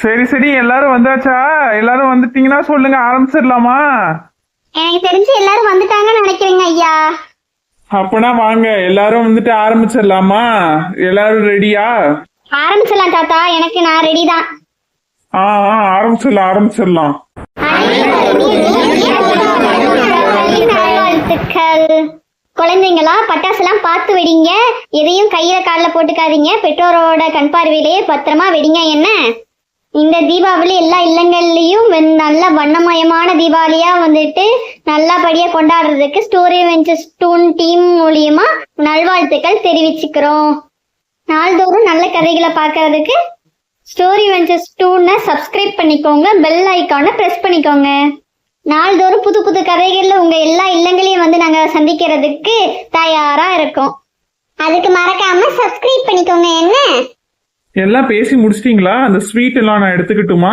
சரி சரி, எல்லாரும் வந்தாச்சா? எல்லாரும் வந்துட்டீங்கன்னா சொல்லுங்க, ஆரம்பிச்சிடலாமா? எனக்கு தெரிஞ்சு எல்லாரும் வந்துட்டாங்கன்னு நினைக்கிறேங்க ஐயா. அப்பனா வாங்க, எல்லாரும் வந்துட்டு ஆரம்பிச்சிடலாமா? எல்லாரும் ரெடியா? ஆரம்பிச்சிடலாம் தாத்தா, நான் ரெடி தான். ஆரம்பிச்சிடலாம். வாழ்த்துக்கள். குழந்தைங்களா, பட்டாசுலாம் பார்த்து வெடிங்க. எதையும் கையில காலில் போட்டுக்காதீங்க. பெற்றோரோட கண் பார்வையிலேயே பத்திரமா வெடிங்க. என்ன, இந்த தீபாவளி எல்லா இல்லங்கள்லயும் நல்ல வண்ணமயமான தீபாவளியா வந்துட்டு நல்லபடியா கொண்டாடுறதுக்கு ஸ்டோரி வெஞ்சர்ஸ் டூன் டீம் மூலியமா நல்வாழ்த்துக்கள் தெரிவிச்சுக்கிறோம். நாள்தோறும் நல்ல கதைகளை பார்க்கறதுக்கு ஸ்டோரி வெஞ்சர்ஸ் டூனை சப்ஸ்கிரைப் பண்ணிக்கோங்க, பெல் ஐக்கானை பிரஸ் பண்ணிக்கோங்க. நாள்தோறும் புது புது கதைகள்ல உங்க எல்லா இல்லங்களையும் வந்து நாங்க சந்திக்கிறதுக்கு தயாரா இருக்கோம். அதுக்கு மறக்காம சப்ஸ்கிரைப் பண்ணிக்கோங்க. என்ன, எல்லாம் பேசி முடிச்சிட்டீங்களா? அந்த ஸ்வீட் எல்லாம் நான் எடுத்துக்கிட்டுமா?